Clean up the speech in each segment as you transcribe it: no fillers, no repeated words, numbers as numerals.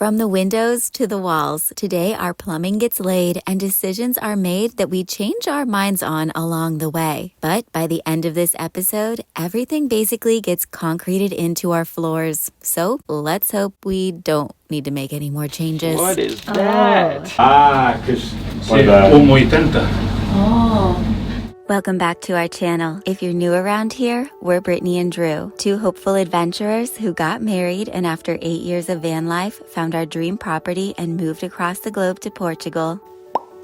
From the windows to the walls, today our plumbing gets laid and decisions are made that we change our minds on along the way. But by the end of this episode, everything basically gets concreted into our floors. So let's hope we don't need to make any more changes. What is that? Because Like that. 1.80. Oh. Welcome back to our channel. If you're new around here, we're Brittany and Drew, two hopeful adventurers who got married and after 8 years of van life, found our dream property and moved across the globe to Portugal,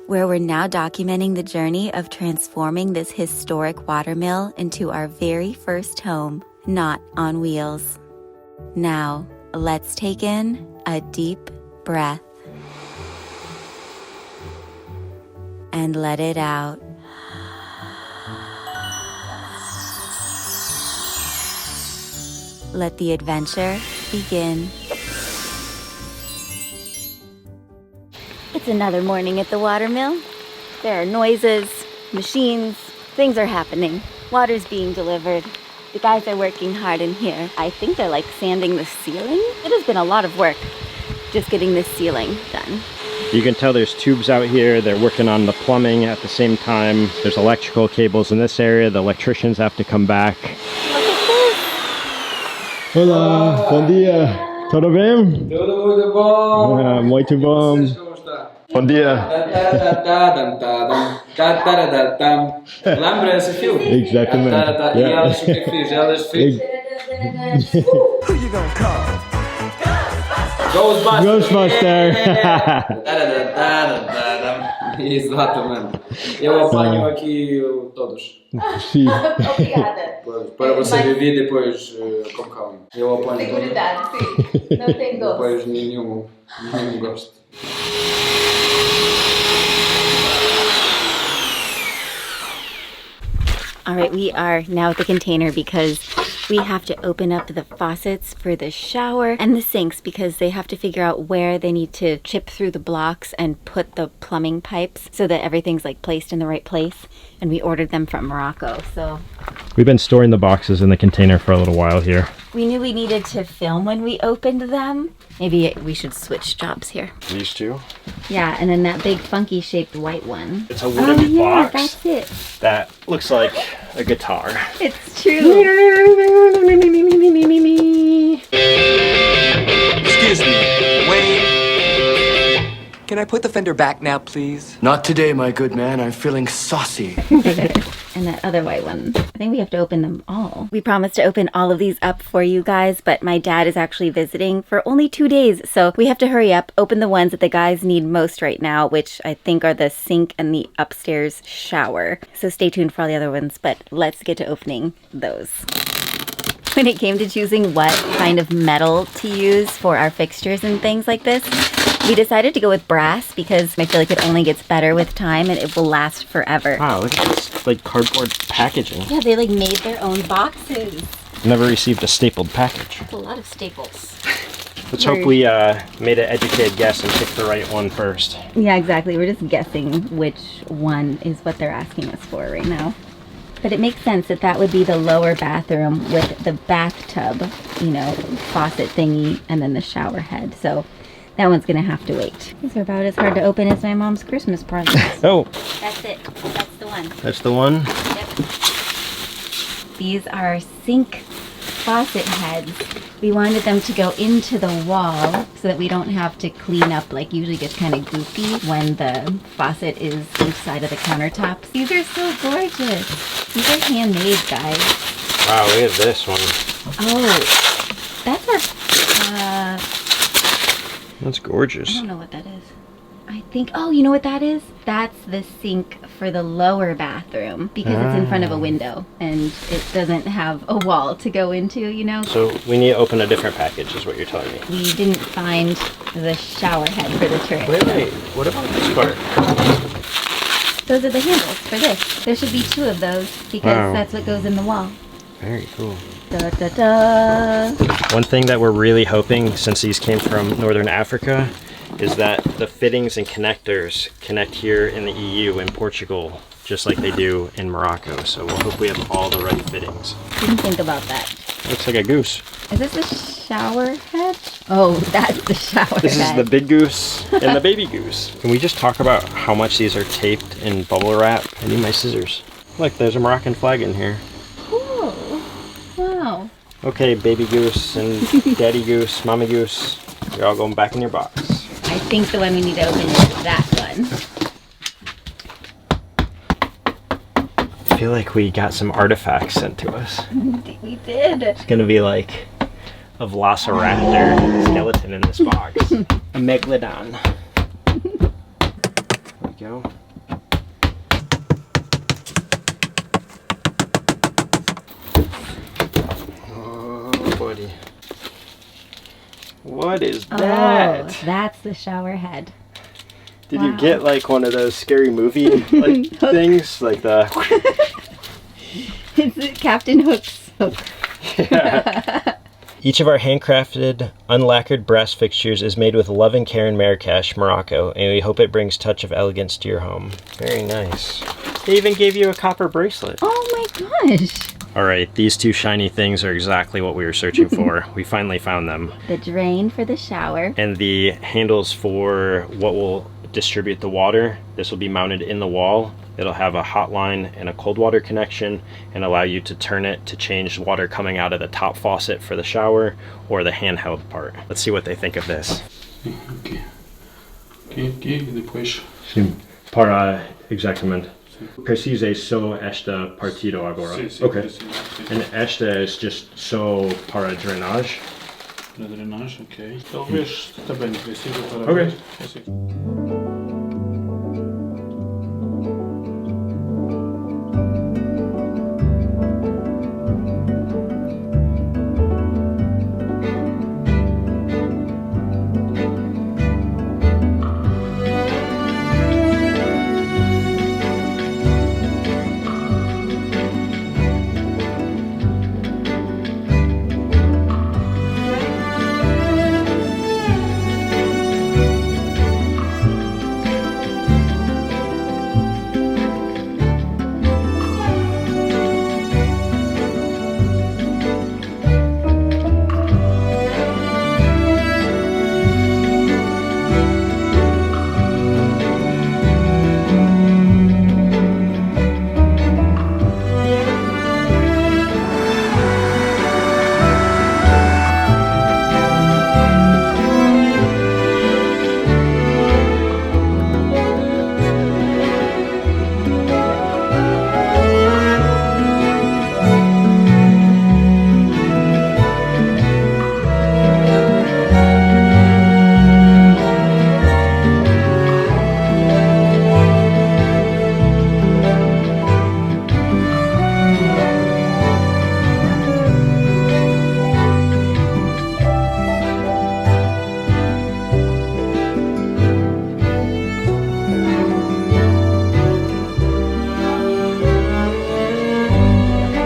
where we're now documenting the journey of transforming this historic watermill into our very first home, not on wheels. Now, let's take in a deep breath and let it out. Let the adventure begin. It's another morning at the watermill. There are noises, machines, things are happening. Water's being delivered. The guys are working hard in here. I think they're like sanding the ceiling. It has been a lot of work just getting this ceiling done. You can tell there's tubes out here. They're working on the plumbing at the same time. There's electrical cables in this area. The electricians have to come back. Olá, bom dia. Tudo bem? Tudo muito bom. Muito bom. Como está? Bom dia. Lembra esse filme? Exatamente. E elas o que fiz? Elas fiz. Who you gonna call? Ghostbuster. Exatamente. Eu apanho aqui todos. Sim. Obrigada. Para você viver depois com calma. Eu apanho todos. Seguridade, sim. Não tem gosto. Depois nenhum gosto. All right, we are now at the container because we have to open up the faucets for the shower and the sinks because they have to figure out where they need to chip through the blocks and put the plumbing pipes so that everything's like placed in the right place. And we ordered them from Morocco, so. We've been storing the boxes in the container for a little while here. We knew we needed to film when we opened them. Maybe we should switch jobs here. These two? Yeah, and then that big funky shaped white one. It's a wooden box that's it. that looks like a guitar. It's true. Excuse me, wait. Can I put the fender back now, please? Not today, my good man. I'm feeling saucy. And that other white one. I think we have to open them all. We promised to open all of these up for you guys, but my dad is actually visiting for only 2 days, so we have to hurry up, open the ones that the guys need most right now, which I think are the sink and the upstairs shower. So stay tuned for all the other ones, but let's get to opening those. When it came to choosing what kind of metal to use for our fixtures and things like this, we decided to go with brass because I feel like it only gets better with time and it will last forever. Wow, look at this, like cardboard packaging. Yeah, they like made their own boxes. Never received a stapled package. That's a lot of staples. Let's hope we made an educated guess and picked the right one first. Yeah, exactly. We're just guessing which one is what they're asking us for right now. But it makes sense that that would be the lower bathroom with the bathtub, you know, faucet thingy, and then the shower head. So that one's gonna have to wait. These are about as hard to open as my mom's Christmas presents. Oh, That's it. That's the one. that's the one. Yep. These are sink faucet heads. We wanted them to go into the wall so that we don't have to clean up, like usually gets kind of goofy when the faucet is inside of the countertops. These are so gorgeous. These are handmade, guys. Wow, look at this one. Oh, that's our, That's I gorgeous. don't know what that is. I think, oh, you know what that is? That's the sink for the lower bathroom because it's in front of a window and it doesn't have a wall to go into, you know? So we need to open a different package is what you're telling me. We didn't find the shower head for the tray. Wait, what about this part? Those are the handles for this. There should be 2 of those because Wow. that's what goes in the wall. Very cool. Da, da, da. One thing that we're really hoping, since these came from Northern Africa, is that the fittings and connectors connect here in the EU in Portugal, just like they do in Morocco. So we'll hope we have all the right fittings. Didn't think about that. Looks like a goose. Is this the shower head? Oh, that's the shower This head. is the big goose and the baby goose. Can we just talk about how much these are taped in bubble wrap? I need my scissors. Look, there's a Moroccan flag in here. Cool. Wow. Okay, baby goose and daddy goose, mommy goose, you're all going back in your box. I think the one we need to open is that one. I feel like we got some artifacts sent to us. We did. It's gonna be like a velociraptor skeleton in this box. A megalodon. There we go. Oh, buddy. What is that? Oh, that's the shower head. Did you get like one of those scary movie like things? Like the It's Captain Hook's hook. Each of our handcrafted, unlacquered brass fixtures is made with love and care in Marrakesh, Morocco, and we hope it brings touch of elegance to your home. Very nice. They even gave you a copper bracelet. Oh my gosh. All right, these two shiny things are exactly what we were searching for. We finally found them. The drain for the shower. And the handles for what will distribute the water. This will be mounted in the wall. It'll have a hot line and a cold water connection and allow you to turn it to change water coming out of the top faucet for the shower or the handheld part. Let's see what they think of this. Ok. Ok, ok. E depois. Sim, para exatamente. Precisa só esta partido agora. Sim, sim. Okay. Sim, sim. And esta is just so para drenagem. Para drenagem, ok. Talvez também precisa para. Ok. Assim.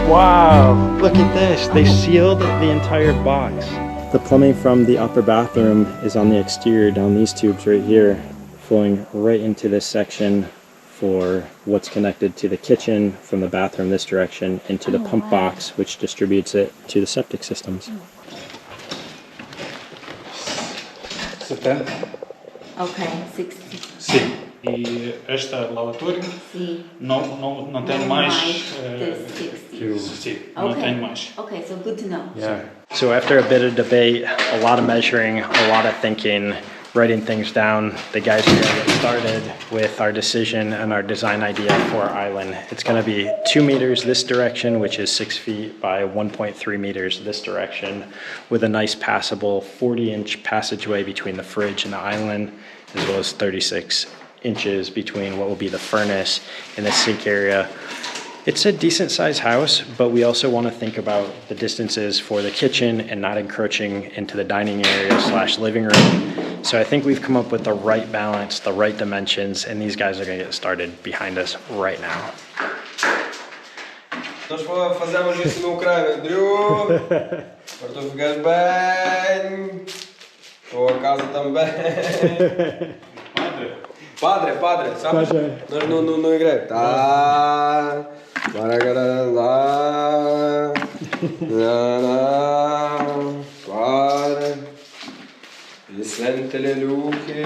Wow, look at this. They sealed the entire box. The plumbing from the upper bathroom is on the exterior down these tubes right here, flowing right into this section for what's connected to the kitchen from the bathroom this direction into the pump box, which distributes it to the septic systems. 70. Okay, 60. Sim. E esta lavatória See. não tem mais. This 60. Sim, não tem mais. Okay, so good to know. Yeah. So after a bit of debate, a lot of measuring, a lot of thinking, writing things down, the guys are gonna get started with our decision and our design idea for our island. It's gonna be 2 meters this direction, which is 6 feet by 1.3 meters this direction, with a nice passable 40-inch passageway between the fridge and the island, as well as 36 inches between what will be the furnace and the sink area. It's a decent sized house, but we also want to think about the distances for the kitchen and not encroaching into the dining area / living room. So I think we've come up with the right balance, the right dimensions, and these guys are going to get started behind us right now. Nós fazemos isso na Ucrânia, Drew. Para tu ficares bem. Estou a casa também. Padre, sabe? Nós no igreja. Tá. Lá. Padre, vi sente le luci,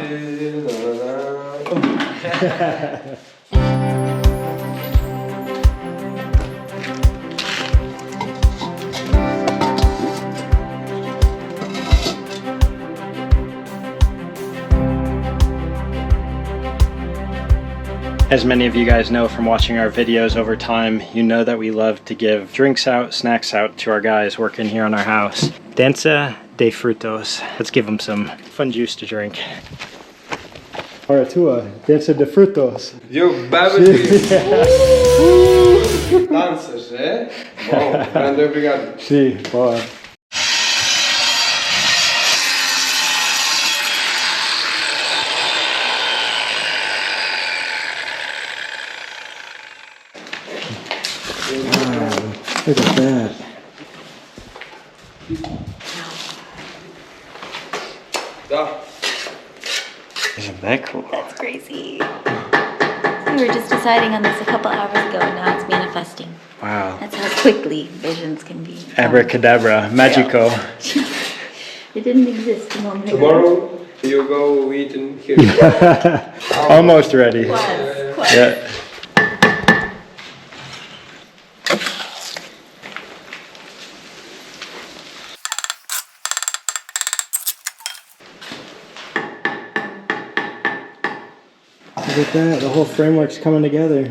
As many of you guys know from watching our videos over time, you know that we love to give drinks out, snacks out to our guys working here on our house. Danza de frutos. Let's give them some fun juice to drink. Ora tua, danza de frutos. Viu? Bebe Danças, é? Bom, grande obrigado. Sim, boa. Look at that. Tá. Isn't that cool? That's crazy. We were just deciding on this a couple hours ago and now it's manifesting. Wow. That's how quickly visions can be. Abracadabra, magico. It didn't exist a moment ago. Tomorrow you go eating here. Almost ready. Plus. Yeah. Look at that, the whole framework's coming together.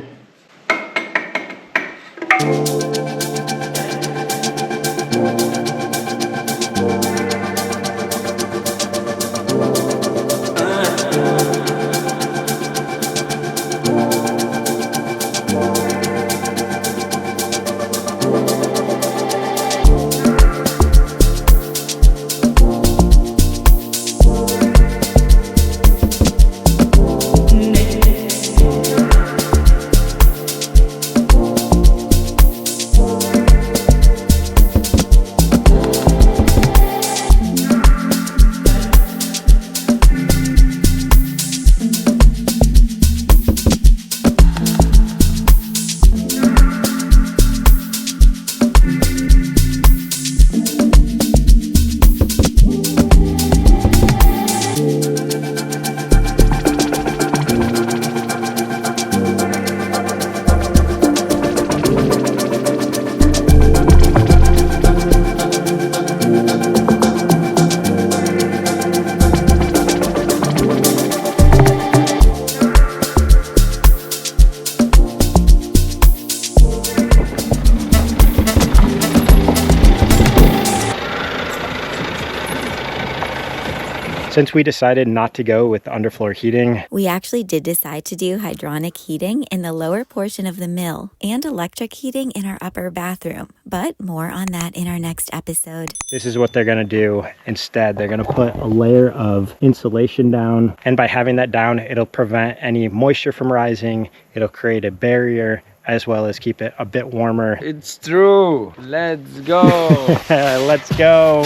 Since we decided not to go with the underfloor heating, We actually did decide to do hydronic heating in the lower portion of the mill and electric heating in our upper bathroom, but more on that in our next episode. this is what they're gonna do instead. They're gonna put a layer of insulation down, and by having that down, it'll prevent any moisture from rising. It'll create a barrier as well as keep it a bit warmer. It's true. Let's go. Let's go.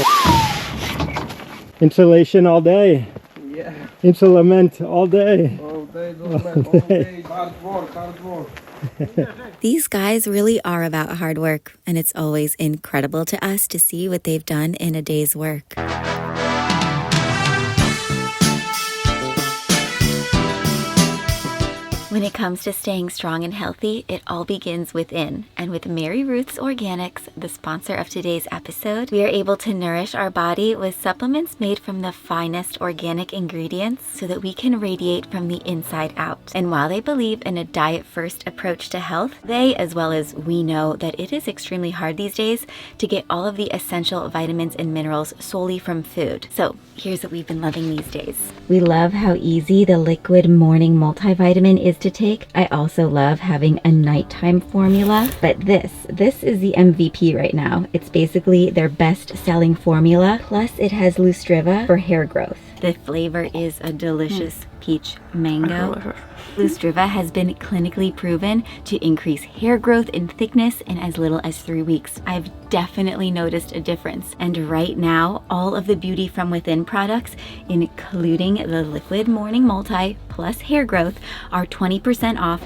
Insulation all day. Yeah. Insulament all day. All day, all day. Hard work, hard work. These guys really are about hard work, and it's always incredible to us to see what they've done in a day's work. When it comes to staying strong and healthy, it all begins within. And with Mary Ruth's Organics, the sponsor of today's episode, we are able to nourish our body with supplements made from the finest organic ingredients so that we can radiate from the inside out. And while they believe in a diet-first approach to health, they, as well as we, know that it is extremely hard these days to get all of the essential vitamins and minerals solely from food. So here's what we've been loving these days. We love how easy the liquid morning multivitamin is to take. I also love having a nighttime formula, but this is the MVP right now. It's basically their best selling formula, plus it has Lustriva for hair growth. The flavor is a delicious peach mango. Lustriva has been clinically proven to increase hair growth and thickness in as little as 3 weeks. I've definitely noticed a difference. And right now, all of the Beauty From Within products, including the Liquid Morning Multi plus hair growth, are 20% off.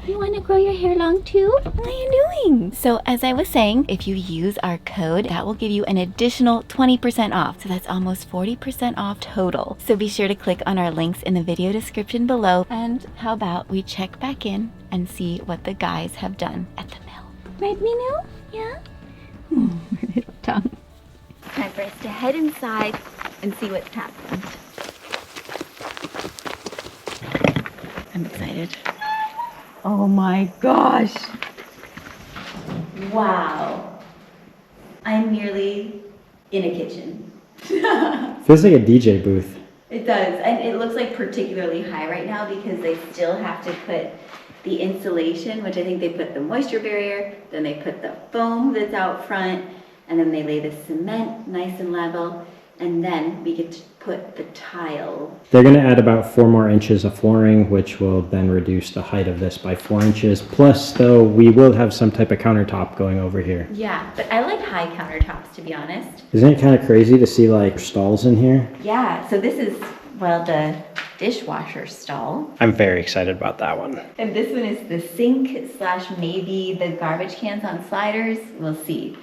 You want want to grow your hair long too? What are you doing? So as I was saying, if you use our code, that will give you an additional 20% off. So that's almost 40% off total. So be sure to click on our links in the video description below. And how about we check back in and see what the guys have done at the mill. Right, Minu? Yeah? Little tongue. Time for us to head inside and see what's happened. I'm excited. Oh my gosh. Wow. I'm nearly in a kitchen. Feels like a DJ booth. It does. And it looks like particularly high right now because they still have to put the insulation, which I think they put the moisture barrier, then they put the foam that's out front, and then they lay the cement nice and level, and then we get to put the tile. They're going to add about 4 more inches of flooring, which will then reduce the height of this by 4 inches. Plus, though, we will have some type of countertop going over here. Yeah, but I like high countertops, to be honest. Isn't it kind of crazy to see like stalls in here? Yeah, so this is, well, the dishwasher stall. I'm very excited about that one. And this one is the sink / maybe the garbage cans on sliders. We'll see.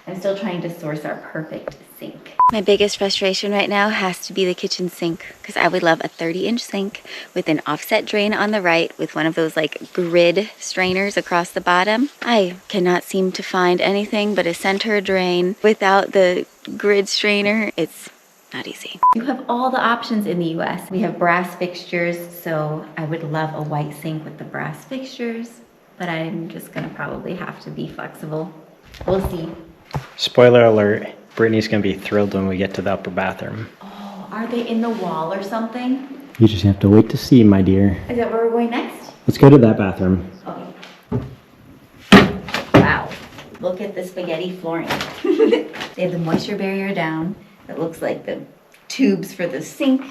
I'm still trying to source our perfect sink. My biggest frustration right now has to be the kitchen sink because I would love a 30-inch sink with an offset drain on the right with one of those like grid strainers across the bottom. I cannot seem to find anything but a center drain without the grid strainer. It's not easy. You have all the options in the US. We have brass fixtures, so I would love a white sink with the brass fixtures, but I'm just gonna probably have to be flexible. We'll see. Spoiler alert, Brittany's going to be thrilled when we get to the upper bathroom. Oh, are they in the wall or something? You just have to wait to see, my dear. Is that where we're going next? Let's go to that bathroom. Okay. Wow. Look at the spaghetti flooring. They have the moisture barrier down. It looks like the tubes for the sink,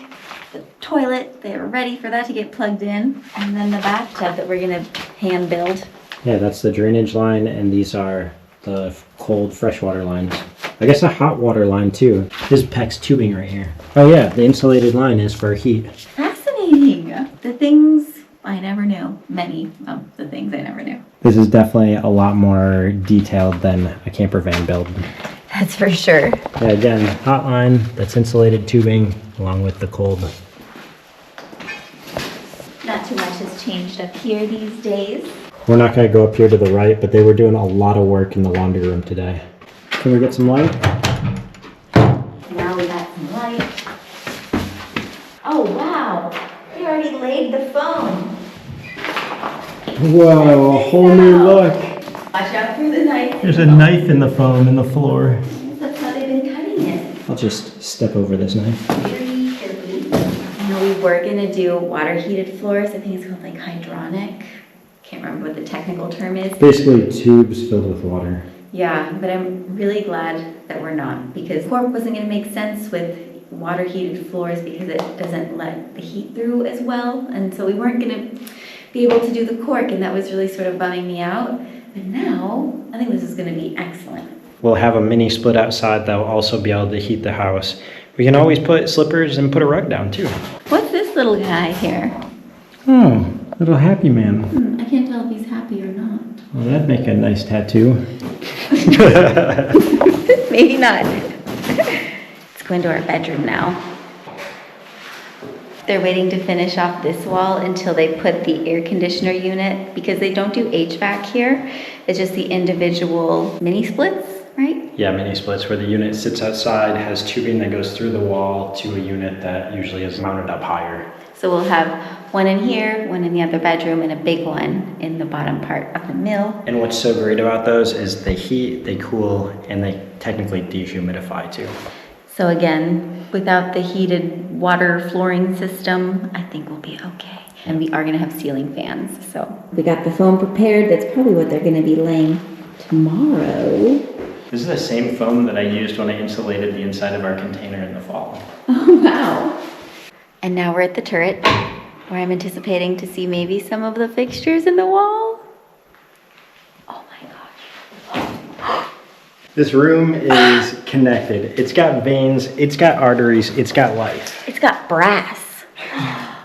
the toilet. They're ready for that to get plugged in. And then the bathtub that we're going to hand build. Yeah, that's the drainage line, and these are the cold freshwater lines. I guess a hot water line too. This is PEX tubing right here. Oh yeah, the insulated line is for heat. Fascinating. The things I never knew. Many of the things I never knew. This is definitely a lot more detailed than a camper van build. That's for sure. Yeah, again, hot line, that's insulated tubing along with the cold. Not too much has changed up here these days. We're not going to go up here to the right, but they were doing a lot of work in the laundry room today. Can we get some light? Now we got some light. Oh wow, they already laid the foam. Whoa, a whole new look. Watch out for the knife. There's a knife in the foam in the floor. That's how they've been cutting it. I'll just step over this knife. Very carefully. I know we were gonna do water heated floors. I think it's called like hydronic. Can't remember what the technical term is. Basically tubes filled with water. Yeah, but I'm really glad that we're not because cork wasn't gonna make sense with water heated floors because it doesn't let the heat through as well. And so we weren't gonna be able to do the cork and that was really sort of bumming me out. But now, I think this is gonna be excellent. We'll have a mini split outside that will also be able to heat the house. We can always put slippers and put a rug down too. What's this little guy here? Oh, little happy man. I can't tell if he's happy or not. Well, that'd make a nice tattoo. Maybe not. Let's go into our bedroom now. They're waiting to finish off this wall until they put the air conditioner unit because they don't do HVAC here. It's just the individual mini splits, right? Yeah, mini splits where the unit sits outside, has tubing that goes through the wall to a unit that usually is mounted up higher. So we'll have one in here, one in the other bedroom, and a big one in the bottom part of the mill. And what's so great about those is they heat, they cool, and they technically dehumidify too. So again, without the heated water flooring system, I think we'll be okay. And we are gonna have ceiling fans, so. We got the foam prepared. That's probably what they're gonna be laying tomorrow. This is the same foam that I used when I insulated the inside of our container in the fall. Oh, wow. And now we're at the turret, where I'm anticipating to see maybe some of the fixtures in the wall. Oh my gosh. This room is connected. It's got veins, it's got arteries, it's got life. It's got brass.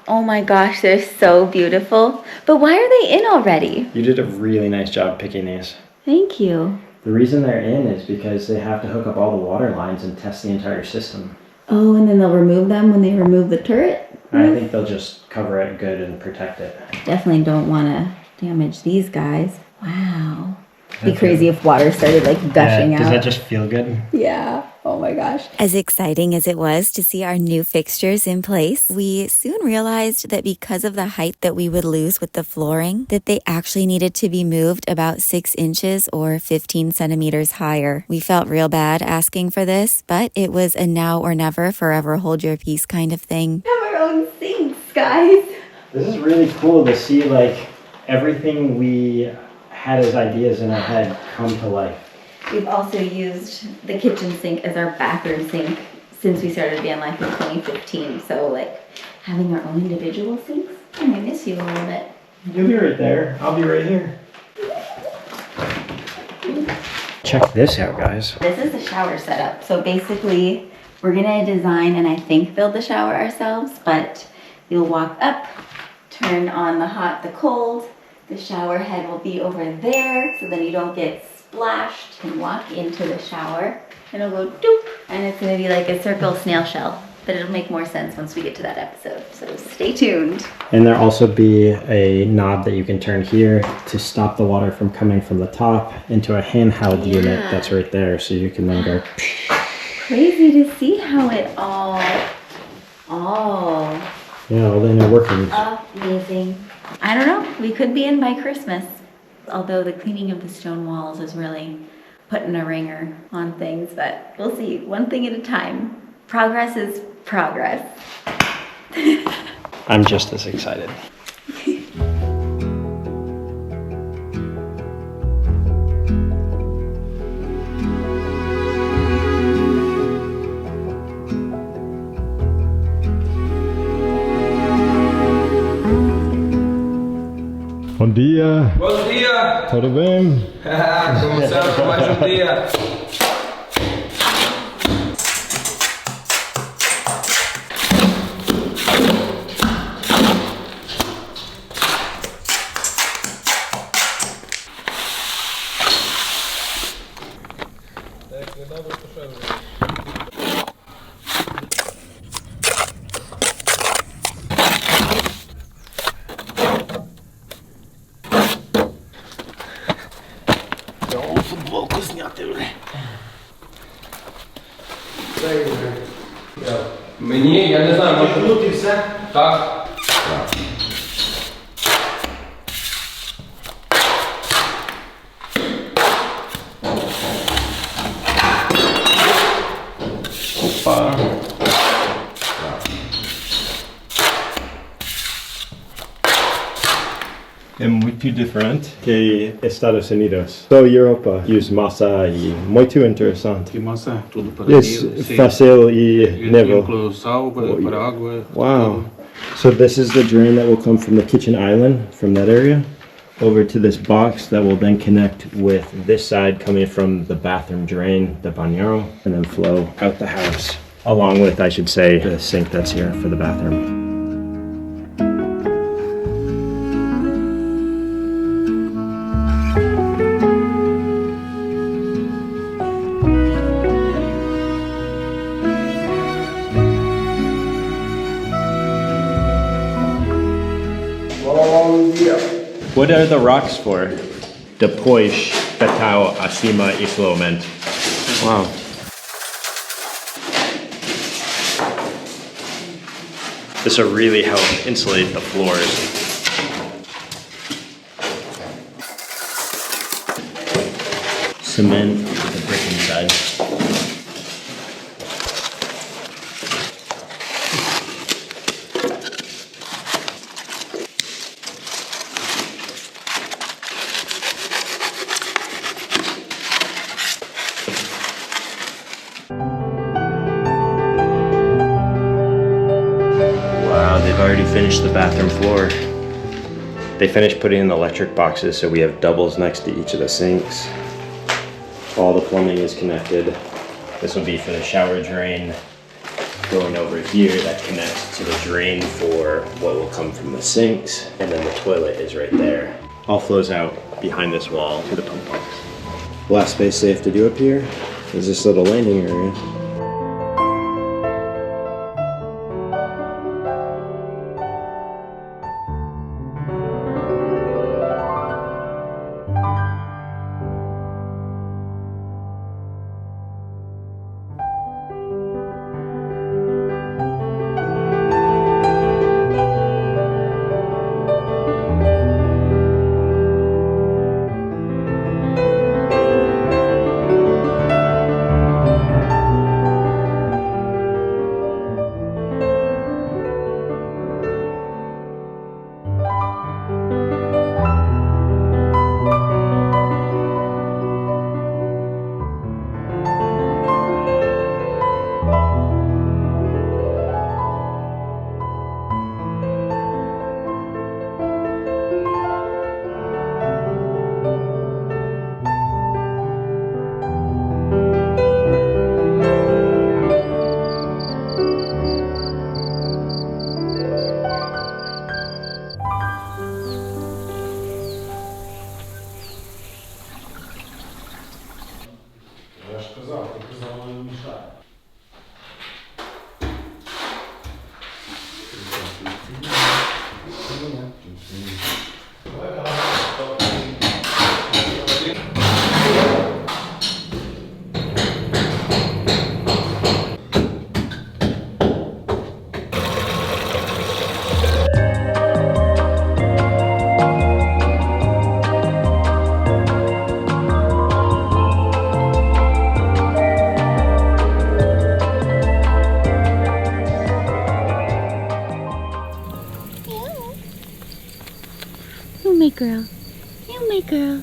Oh my gosh, they're so beautiful. But why are they in already? You did a really nice job picking these. Thank you. The reason they're in is because they have to hook up all the water lines and test the entire system. Oh, and then they'll remove them when they remove the turret? I think they'll just cover it good and protect it. Definitely don't want to damage these guys. Wow. It'd be crazy if water started like gushing out. Does that just feel good? Yeah. Oh my gosh. As exciting as it was to see our new fixtures in place, we soon realized that because of the height that we would lose with the flooring, that they actually needed to be moved about 6 inches or 15 centimeters higher. We felt real bad asking for this, but it was a now or never, forever hold your peace kind of thing. We have our own sinks, guys. This is really cool to see like everything we had as ideas in our head come to life. We've also used the kitchen sink as our bathroom sink since we started Van Life in 2015. So like having our own individual sinks, I might miss you a little bit. You'll be right there. I'll be right here. Check this out, guys. This is the shower setup. So basically we're gonna design and I think build the shower ourselves, but you'll walk up, turn on the hot, the cold. The shower head will be over there, so then you don't get splashed and walk into the shower. And it'll go doop, and it's gonna be like a circle snail shell. But it'll make more sense once we get to that episode, so stay tuned. And there'll also be a knob that you can turn here to stop the water from coming from the top into a handheld unit that's right there, so you can then go. Crazy to see how it all Yeah, all the inner workings. amazing. I don't know, we could be in by Christmas. Although the cleaning of the stone walls is really putting a ringer on things, but we'll see, one thing at a time. Progress is progress. I'm just as excited. Bom dia, Bom dia! tudo bem? Começamos mais um dia. Мені, я не знаю, може тут і все? Так. Opa. É muito diferente que Estados Unidos. Só Europa usa massa e muito interessante. Que massa, tudo para Yes, fácil e nível. Incluo sal para água. Wow. So this is the drain that will come from the kitchen island, from that area, over to this box that will then connect with this side coming from the bathroom drain, the bañero, and then flow out the house. Along with, I should say, the sink that's here for the bathroom. Bom dia. What are the rocks for? Depois betal acima isolamento. Wow. This will really help insulate the floors. Cement with the brick inside. Wow, they've already finished the bathroom floor. They finished putting in the electric boxes, so we have doubles next to each of the sinks. All the plumbing is connected. This will be for the shower drain. going over here that connects to the drain for what will come from the sinks, and then the toilet is right there. All flows out behind this wall to the pump box. Last space they have to do up here is this little landing area. You my girl. You my girl.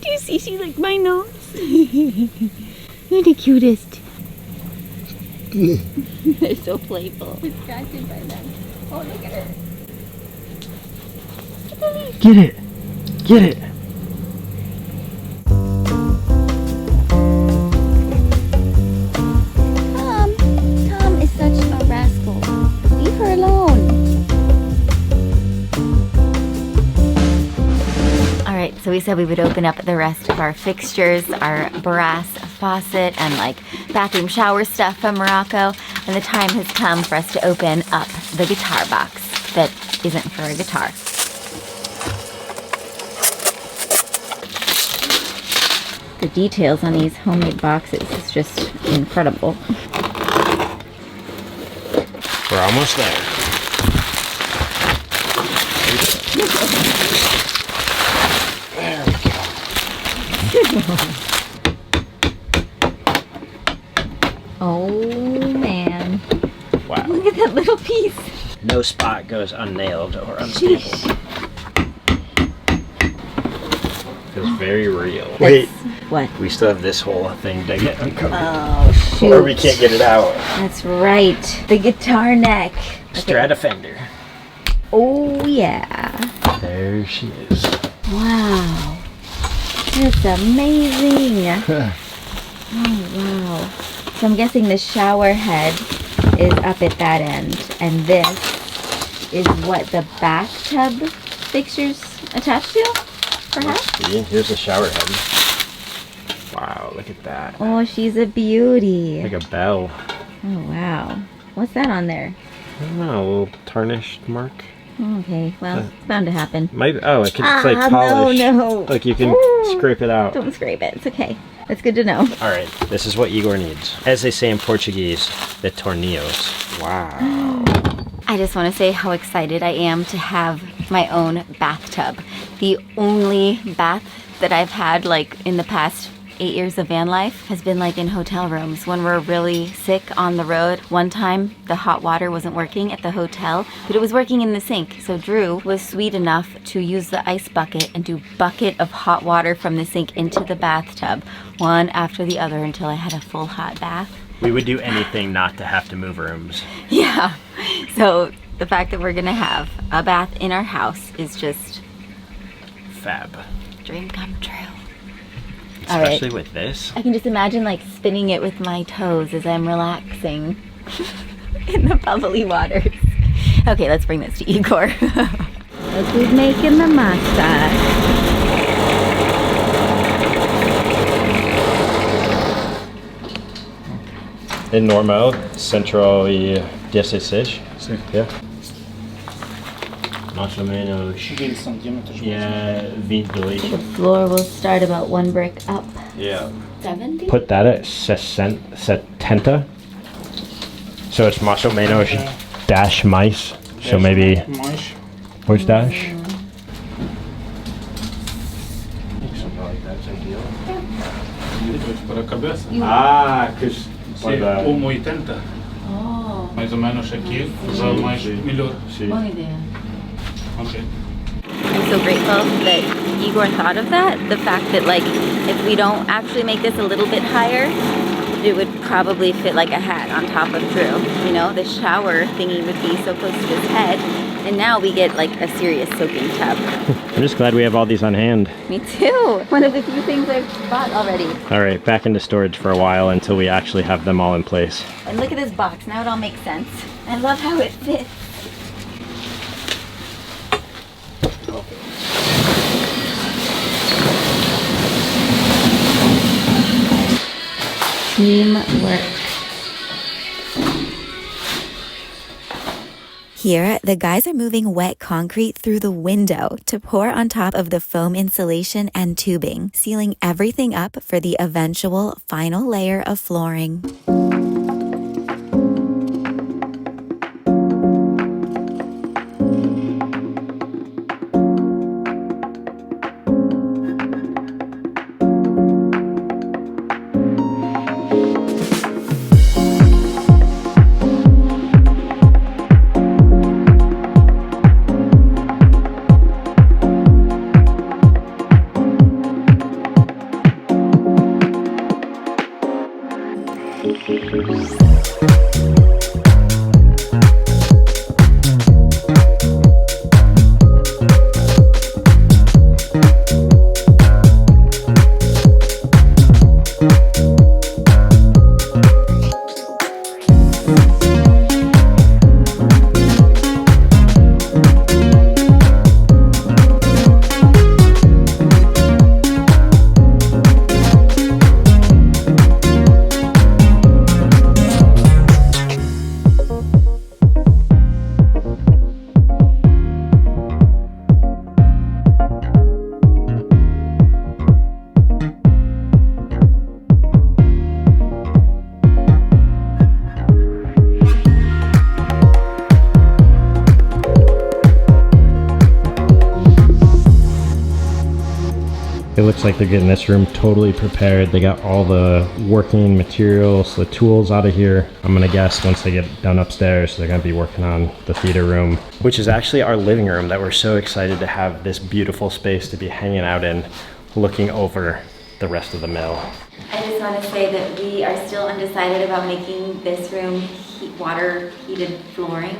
Do you see she licked my nose? You're the cutest. They're so playful. Distracted by them. Oh, look at her. Get it! Get it! Tom is such a rascal. Leave her alone. Alright, so we said we would open up the rest of our fixtures, our brass faucet and like bathroom shower stuff from Morocco, and the time has come for us to open up the guitar box that isn't for a guitar. The details on these homemade boxes is just incredible. We're almost there. There we go. Oh man. Wow. Look at that little piece. No spot goes unnailed or unstable. Sheesh. Feels very real. That's- Wait, What? we still have this whole thing to get uncovered. Oh shoot. Or we can't get it out. That's right. The guitar neck. Stratofender. Oh yeah. There she is. Wow. That's amazing. Oh wow. So I'm guessing the shower head is up at that end, and this is what the bathtub fixtures attached to, perhaps? See, here's the shower head. Wow, look at that. Oh, she's a beauty. Like a bell. Oh wow. What's that on there? I don't know, a little tarnished mark. Okay, well, it's bound to happen. Might, oh, it can, it's like polish. No. Like you can Ooh. scrape it out. Don't scrape it. It's okay. That's good to know. All right, this is what Igor needs. As they say in Portuguese, the tornillos. Wow. I just want to say how excited I am to have my own bathtub. The only bath that I've had like in the past 8 years of van life has been like in hotel rooms. When we're really sick on the road, one time the hot water wasn't working at the hotel, but it was working in the sink. So Drew was sweet enough to use the ice bucket and do bucket of hot water from the sink into the bathtub, one after the other until I had a full hot bath. We would do anything not to have to move rooms. Yeah. So the fact that we're gonna have a bath in our house is just Fab. dream come true. All right. especially with this. I can just imagine like spinning it with my toes as I'm relaxing in the bubbly waters. Okay, let's bring this to Igor. Look who's making the masa. É normal, central e 16. Sim. Yeah. Mais ou menos 20 centímetros. yeah, 22. The floor will start about 1 brick up. Yeah. 70? Put that at 70. So it's mais ou menos dash mais. So maybe, Mais. where's dash? Depois para a cabeça. Ah, because Sim, 1,80. Oh, Mais ou menos aqui. Usar mais melhor. boa ideia. Ok. I'm so grateful that Igor thought of that. The fact that like if we don't actually make this a little bit higher, it would probably fit like a hat on top of Drew. You know, the shower thingy would be so close to his head. And now we get like a serious soaking tub. I'm just glad we have all these on hand. Me too. One of the few things I've bought already. All right, back into storage for a while until we actually have them all in place. And look at this box. Now it all makes sense. I love how it fits. Teamwork. Here, the guys are moving wet concrete through the window to pour on top of the foam insulation and tubing, sealing everything up for the eventual final layer of flooring. It looks like they're getting this room totally prepared. They got all the working materials, the tools out of here. I'm gonna guess once they get done upstairs, they're gonna be working on the theater room, which is actually our living room that we're so excited to have this beautiful space to be hanging out in, looking over the rest of the mill. I just want to say that we are still undecided about making this room water heated flooring.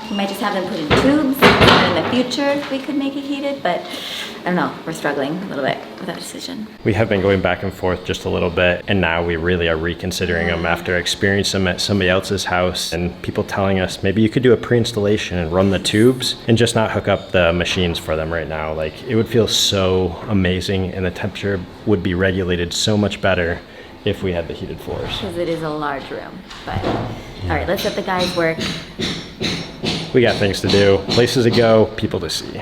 We might just have them put in tubes, and in the future we could make it heated, but I don't know, we're struggling a little bit with that decision. We have been going back and forth just a little bit, and now we really are reconsidering them after experiencing them at somebody else's house and people telling us maybe you could do a pre-installation and run the tubes and just not hook up the machines for them right now. Like, it would feel so amazing and the temperature would be regulated so much better if we had the heated floors. Because it is a large room, but all right, let's let the guys work. We got things to do, places to go, people to see.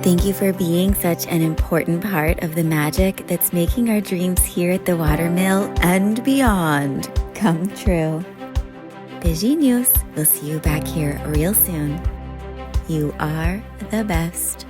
Thank you for being such an important part of the magic that's making our dreams here at the watermill and beyond come true. Beijinhos. We'll see you back here real soon. You are the best.